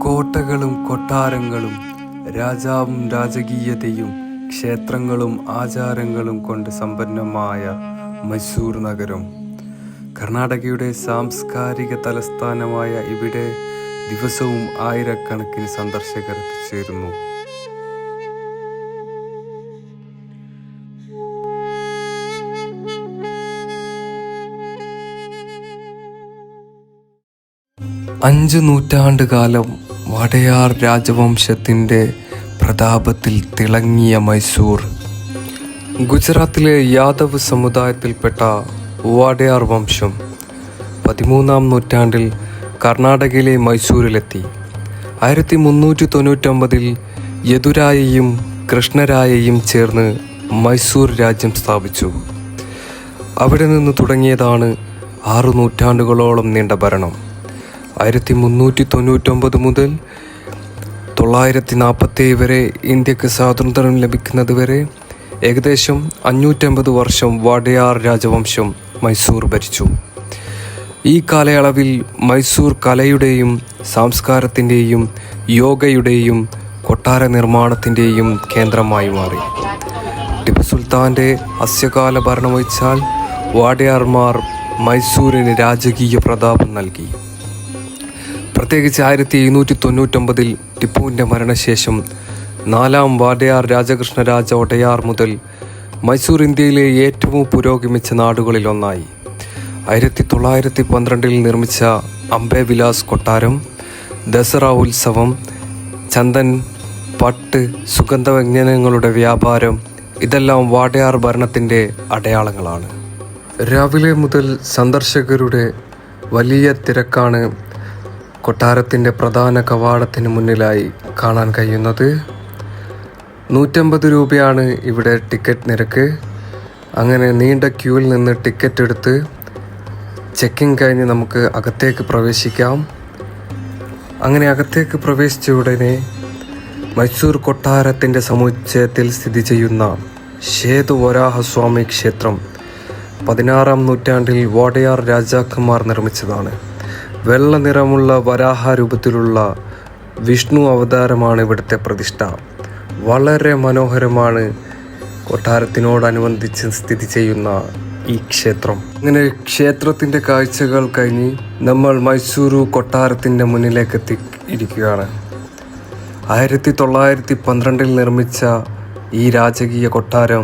കോട്ടകളും കൊട്ടാരങ്ങളും രാജാവും രാജകീയതയും ക്ഷേത്രങ്ങളും ആചാരങ്ങളും കൊണ്ട് സമ്പന്നമായ മൈസൂർ നഗരം. കർണാടകയുടെ സാംസ്കാരിക തലസ്ഥാനമായ ഇവിടെ ദിവസവും ആയിരക്കണക്കിന് സന്ദർശകർ എത്തിച്ചേരുന്നു. അഞ്ചു നൂറ്റാണ്ടുകാലം വടയാർ രാജവംശത്തിൻ്റെ പ്രതാപത്തിൽ തിളങ്ങിയ മൈസൂർ. ഗുജറാത്തിലെ യാദവ് സമുദായത്തിൽപ്പെട്ട വടയാർ വംശം 13-ാം നൂറ്റാണ്ടിൽ കർണാടകയിലെ മൈസൂരിലെത്തി. 1399 യദുരായയും കൃഷ്ണരായയും ചേർന്ന് മൈസൂർ രാജ്യം സ്ഥാപിച്ചു. അവിടെ നിന്ന് തുടങ്ങിയതാണ് 6 നൂറ്റാണ്ടുകളോളം നീണ്ട ഭരണം. 1399 മുതൽ 947 വരെ ഇന്ത്യക്ക് സ്വാതന്ത്ര്യം ലഭിക്കുന്നത് വരെ ഏകദേശം 550 വർഷം വടയാർ രാജവംശം മൈസൂർ ഭരിച്ചു. ഈ കാലയളവിൽ മൈസൂർ കലയുടെയും സംസ്കാരത്തിൻ്റെയും യോഗയുടെയും കൊട്ടാര നിർമ്മാണത്തിൻ്റെയും കേന്ദ്രമായി മാറി. ടിപ്പു സുൽത്താൻ്റെ അസ്യകാല ഭരണമൊഴിച്ചാൽ വാഡയാർമാർ മൈസൂരിന് രാജകീയ പ്രതാപം നൽകി. പ്രത്യേകിച്ച് 1799 ടിപ്പുവിൻ്റെ മരണശേഷം 4-ാം വാഡയാർ രാജകൃഷ്ണരാജ ഒഡയാർ മുതൽ മൈസൂർ ഇന്ത്യയിലെ ഏറ്റവും പുരോഗമിച്ച നാടുകളിലൊന്നായി. 1912 നിർമ്മിച്ച അംബെ വിലാസ് കൊട്ടാരം, ദസറ ഉത്സവം, ചന്ദൻ, പട്ട്, സുഗന്ധവ്യഞ്ജനങ്ങളുടെ വ്യാപാരം ഇതെല്ലാം വാഡയാർ ഭരണത്തിൻ്റെ അടയാളങ്ങളാണ്. രാവിലെ മുതൽ സന്ദർശകരുടെ വലിയ തിരക്കാണ് കൊട്ടാരത്തിൻ്റെ പ്രധാന കവാടത്തിന് മുന്നിലായി കാണാൻ കഴിയുന്നത്. 150 രൂപയാണ് ഇവിടെ ടിക്കറ്റ് നിരക്ക്. അങ്ങനെ നീണ്ട ക്യൂവിൽ നിന്ന് ടിക്കറ്റ് എടുത്ത് ചെക്കിങ് കഴിഞ്ഞ് നമുക്ക് അകത്തേക്ക് പ്രവേശിക്കാം. അങ്ങനെ അകത്തേക്ക് പ്രവേശിച്ച ഉടനെ മൈസൂർ കൊട്ടാരത്തിൻ്റെ സമുച്ചയത്തിൽ സ്ഥിതി ചെയ്യുന്ന ശ്വേതവരാഹസ്വാമി ക്ഷേത്രം 16-ാം നൂറ്റാണ്ടിൽ വാഡയാർ രാജാക്കന്മാർ നിർമ്മിച്ചതാണ്. വെള്ള നിറമുള്ള വരാഹ രൂപത്തിലുള്ള വിഷ്ണു അവതാരമാണ് ഇവിടുത്തെ പ്രതിഷ്ഠ. വളരെ മനോഹരമാണ് കൊട്ടാരത്തിനോടനുബന്ധിച്ച് സ്ഥിതി ചെയ്യുന്ന ഈ ക്ഷേത്രം. അങ്ങനെ ക്ഷേത്രത്തിൻ്റെ കാഴ്ചകൾ കഴിഞ്ഞ് നമ്മൾ മൈസൂരു കൊട്ടാരത്തിൻ്റെ മുന്നിലേക്ക് എത്തിയിരിക്കുകയാണ്. 1912 നിർമ്മിച്ച ഈ രാജകീയ കൊട്ടാരം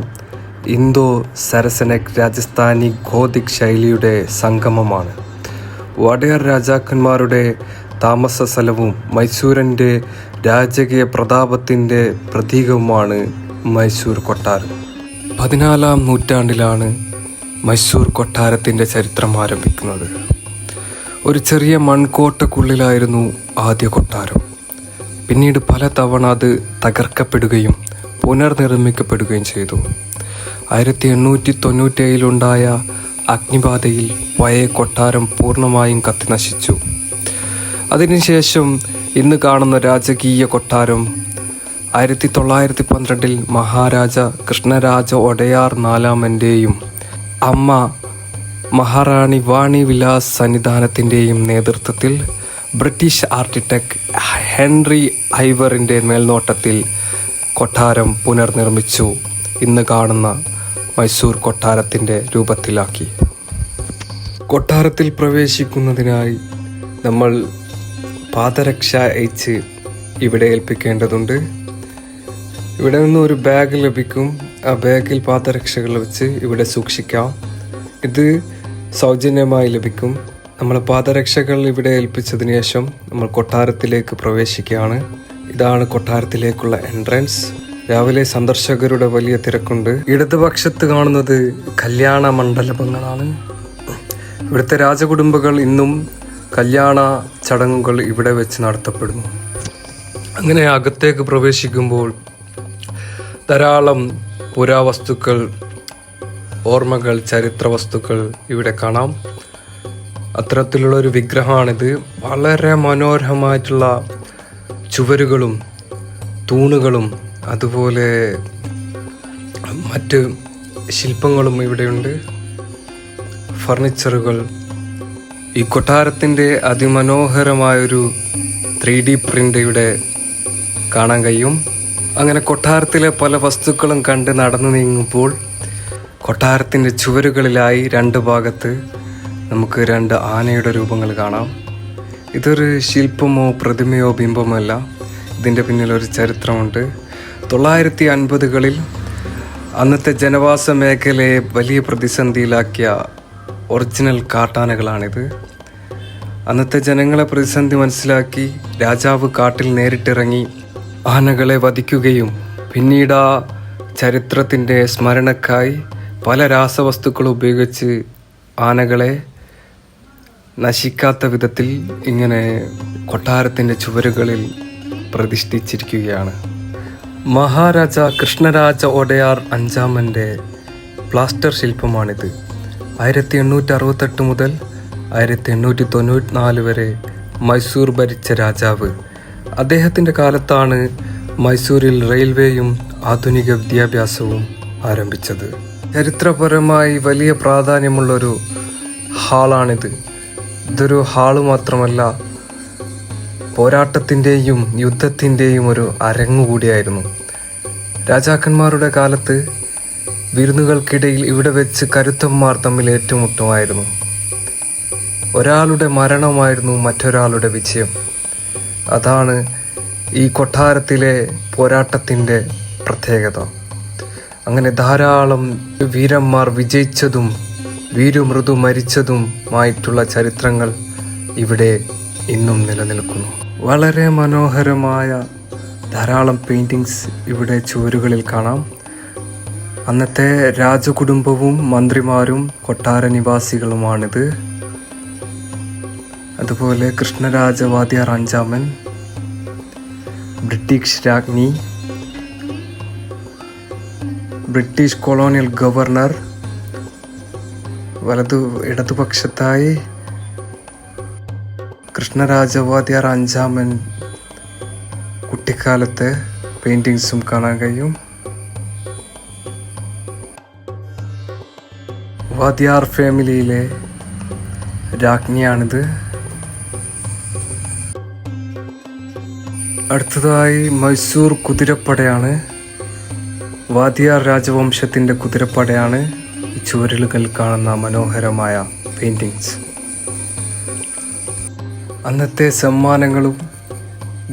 ഇന്തോ സരസനക് രാജസ്ഥാനി ഗോതിക് ശൈലിയുടെ സംഗമമാണ്. വടയാർ രാജാക്കന്മാരുടെ താമസ സ്ഥലവും മൈസൂരിൻ്റെ രാജകീയ പ്രതാപത്തിൻ്റെ പ്രതീകവുമാണ് മൈസൂർ കൊട്ടാരം. 14-ാം നൂറ്റാണ്ടിലാണ് മൈസൂർ കൊട്ടാരത്തിൻ്റെ ചരിത്രം ആരംഭിക്കുന്നത്. ഒരു ചെറിയ മൺകോട്ടക്കുള്ളിലായിരുന്നു ആദ്യ കൊട്ടാരം. പിന്നീട് പല തവണ അത് തകർക്കപ്പെടുകയും പുനർനിർമ്മിക്കപ്പെടുകയും ചെയ്തു. 1897 അഗ്നിബാധയിൽ പഴയ കൊട്ടാരം പൂർണ്ണമായും കത്തിനശിച്ചു. അതിനുശേഷം ഇന്ന് കാണുന്ന രാജകീയ കൊട്ടാരം 1912 മഹാരാജ കൃഷ്ണരാജ ഒഡയാർ 4-ാമൻ്റെയും അമ്മ മഹാറാണി വാണി വിലാസ് സന്നിധാനത്തിൻ്റെയും നേതൃത്വത്തിൽ ബ്രിട്ടീഷ് ആർക്കിടെക്ട് ഹെൻറി ഐവറിൻ്റെ മേൽനോട്ടത്തിൽ കൊട്ടാരം പുനർനിർമ്മിച്ചു ഇന്ന് കാണുന്ന മൈസൂർ കൊട്ടാരത്തിൻ്റെ രൂപത്തിലാക്കി. കൊട്ടാരത്തിൽ പ്രവേശിക്കുന്നതിനായി നമ്മൾ പാദരക്ഷ അയച്ച് ഇവിടെ ഏൽപ്പിക്കേണ്ടതുണ്ട്. ഇവിടെ നിന്ന് ഒരു ബാഗ് ലഭിക്കും. ആ ബാഗിൽ പാദരക്ഷകൾ വെച്ച് ഇവിടെ സൂക്ഷിക്കാം. ഇത് സൗജന്യമായി ലഭിക്കും. നമ്മൾ പാദരക്ഷകൾ ഇവിടെ ഏൽപ്പിച്ചതിന് ശേഷം നമ്മൾ കൊട്ടാരത്തിലേക്ക് പ്രവേശിക്കുകയാണ്. ഇതാണ് കൊട്ടാരത്തിലേക്കുള്ള എൻട്രൻസ്. രാവിലെ സന്ദർശകരുടെ വലിയ തിരക്കുണ്ട്. ഇടതുപക്ഷത്ത് കാണുന്നത് കല്യാണ മണ്ഡപങ്ങളാണ്. ഇവിടുത്തെ രാജകുടുംബങ്ങൾ ഇന്നും കല്യാണ ചടങ്ങുകൾ ഇവിടെ വെച്ച് നടത്തപ്പെടുന്നു. അങ്ങനെ അകത്തേക്ക് പ്രവേശിക്കുമ്പോൾ ധാരാളം പുരാവസ്തുക്കൾ, ഓർമ്മകൾ, ചരിത്ര വസ്തുക്കൾ ഇവിടെ കാണാം. അത്തരത്തിലുള്ളൊരു വിഗ്രഹമാണിത്. വളരെ മനോഹരമായിട്ടുള്ള ചുവരുകളും തൂണുകളും അതുപോലെ മറ്റ് ശില്പങ്ങളും ഇവിടെയുണ്ട്. ഫർണിച്ചറുകൾ ഈ കൊട്ടാരത്തിൻ്റെ അതിമനോഹരമായൊരു 3D പ്രിൻ്റ് ഇവിടെ കാണാൻ കഴിയും. അങ്ങനെ കൊട്ടാരത്തിലെ പല വസ്തുക്കളും കണ്ട് നടന്നു നീങ്ങുമ്പോൾ കൊട്ടാരത്തിൻ്റെ ചുവരുകളിലായി 2 ഭാഗത്ത് നമുക്ക് 2 ആനയുടെ രൂപങ്ങൾ കാണാം. ഇതൊരു ശില്പമോ പ്രതിമയോ ബിംബമോ അല്ല. ഇതിൻ്റെ പിന്നിലൊരു ചരിത്രമുണ്ട്. 950കളിൽ അന്നത്തെ ജനവാസ മേഖലയെ വലിയ പ്രതിസന്ധിയിലാക്കിയ ഒറിജിനൽ കാട്ടാനകളാണിത്. അന്നത്തെ ജനങ്ങളെ പ്രതിസന്ധി മനസ്സിലാക്കി രാജാവ് കാട്ടിൽ നേരിട്ടിറങ്ങി ആനകളെ വധിക്കുകയും പിന്നീട് ആ ചരിത്രത്തിൻ്റെ സ്മരണക്കായി പല രാസവസ്തുക്കൾ ഉപയോഗിച്ച് ആനകളെ നശിക്കാത്ത വിധത്തിൽ ഇങ്ങനെ കൊട്ടാരത്തിൻ്റെ ചുവരുകളിൽ പ്രതിഷ്ഠിച്ചിരിക്കുകയാണ്. മഹാരാജ കൃഷ്ണരാജ ഒഡയാർ അഞ്ചാമൻ്റെ പ്ലാസ്റ്റർ ശില്പമാണിത്. 1868 മുതൽ 1894 വരെ മൈസൂർ ഭരിച്ച രാജാവ്. അദ്ദേഹത്തിൻ്റെ കാലത്താണ് മൈസൂരിൽ റെയിൽവേയും ആധുനിക വിദ്യാഭ്യാസവും ആരംഭിച്ചത്. ചരിത്രപരമായി വലിയ പ്രാധാന്യമുള്ളൊരു ഹാളാണിത്. ഇതൊരു ഹാള് മാത്രമല്ല, പോരാട്ടത്തിൻ്റെയും യുദ്ധത്തിൻ്റെയും ഒരു അരങ്ങുകൂടിയായിരുന്നു. രാജാക്കന്മാരുടെ കാലത്ത് വിരുന്നുകൾക്കിടയിൽ ഇവിടെ വെച്ച് കരുത്തന്മാർ തമ്മിൽ ഏറ്റുമുട്ടുമായിരുന്നു. ഒരാളുടെ മരണമായിരുന്നു മറ്റൊരാളുടെ വിജയം. അതാണ് ഈ കൊട്ടാരത്തിലെ പോരാട്ടത്തിൻ്റെ പ്രത്യേകത. അങ്ങനെ ധാരാളം വീരന്മാർ വിജയിച്ചതും വീരുമൃദു മരിച്ചതുമായിട്ടുള്ള ചരിത്രങ്ങൾ ഇവിടെ ഇന്നും നിലനിൽക്കുന്നു. വളരെ മനോഹരമായ ധാരാളം പെയിൻറ്റിങ്സ് ഇവിടെ ചുവരുകളിൽ കാണാം. അന്നത്തെ രാജകുടുംബവും മന്ത്രിമാരും കൊട്ടാര നിവാസികളുമാണിത്. അതുപോലെ കൃഷ്ണരാജ വാദിയാർ അഞ്ചാമൻ, ബ്രിട്ടീഷ് രാജ്ഞി, ബ്രിട്ടീഷ് കൊളോണിയൽ ഗവർണർ, ഇടതുപക്ഷത്തായി കൃഷ്ണരാജ വാദിയാർ അഞ്ചാമൻ കുട്ടിക്കാലത്തെ പെയിൻറ്റിങ്സും കാണാൻ കഴിയും. വാദിയാർ ഫാമിലിയിലെ രാജ്ഞിയാണിത്. അടുത്തതായി മൈസൂർ കുതിരപ്പടയാണ്. വാദിയാർ രാജവംശത്തിൻ്റെ കുതിരപ്പടയാണ് ഈ ചുവരുകളിൽ കാണുന്ന മനോഹരമായ പെയിൻറ്റിങ്സ്. അന്നത്തെ സമ്മാനങ്ങളും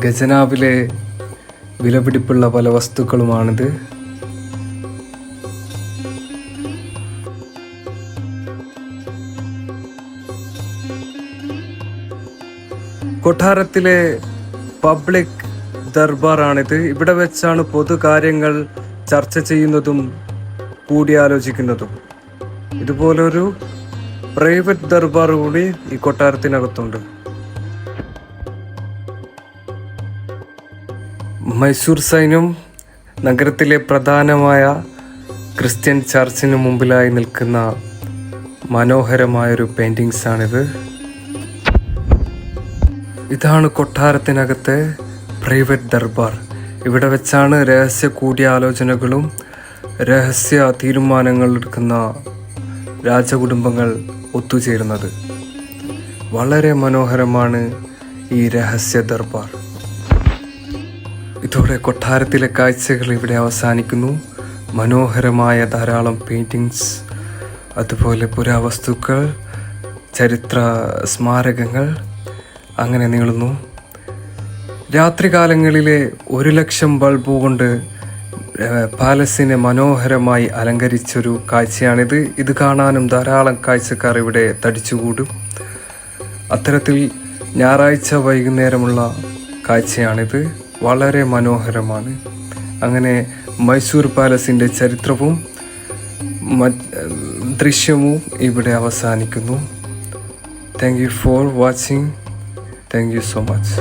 ഖജനാവിലെ വിലപിടിപ്പുള്ള പല വസ്തുക്കളുമാണിത്. കൊട്ടാരത്തിലെ പബ്ലിക് ദർബാറാണിത്. ഇവിടെ വെച്ചാണ് പൊതുകാര്യങ്ങൾ ചർച്ച ചെയ്യുന്നതും കൂടിയാലോചിക്കുന്നതും. ഇതുപോലൊരു പ്രൈവറ്റ് ദർബാർ കൂടി ഈ കൊട്ടാരത്തിനകത്തുണ്ട്. മൈസൂർ സൈന്യം നഗരത്തിലെ പ്രധാനമായ ക്രിസ്ത്യൻ ചർച്ചിന് മുമ്പിലായി നിൽക്കുന്ന മനോഹരമായൊരു പെയിൻറ്റിങ്സാണിത്. ഇതാണ് കൊട്ടാരത്തിനകത്തെ പ്രൈവറ്റ് ദർബാർ. ഇവിടെ വെച്ചാണ് രഹസ്യ കൂടിയാലോചനകളും രഹസ്യ തീരുമാനങ്ങൾ എടുക്കുന്ന രാജകുടുംബങ്ങൾ ഒത്തുചേരുന്നത്. വളരെ മനോഹരമാണ് ഈ രഹസ്യ ദർബാർ. ഇതോടെ കൊട്ടാരത്തിലെ കാഴ്ചകൾ ഇവിടെ അവസാനിക്കുന്നു. മനോഹരമായ ധാരാളം പെയിൻറ്റിങ്സ്, അതുപോലെ പുരാവസ്തുക്കൾ, ചരിത്ര സ്മാരകങ്ങൾ അങ്ങനെ നീളുന്നു. രാത്രികാലങ്ങളിലെ 1,00,000 ബൾബ് കൊണ്ട് പാലസിനെ മനോഹരമായി അലങ്കരിച്ചൊരു കാഴ്ചയാണിത്. ഇത് കാണാനും ധാരാളം കാഴ്ചക്കാർ ഇവിടെ തടിച്ചുകൂടും. അത്തരത്തിൽ ഞായറാഴ്ച വൈകുന്നേരമുള്ള കാഴ്ചയാണിത്. വളരെ മനോഹരമാണ്. അങ്ങനെ മൈസൂർ പാലസിൻ്റെ ചരിത്രവും ദൃശ്യവും ഇവിടെ അവസാനിക്കുന്നു. Thank you for watching. Thank you so much.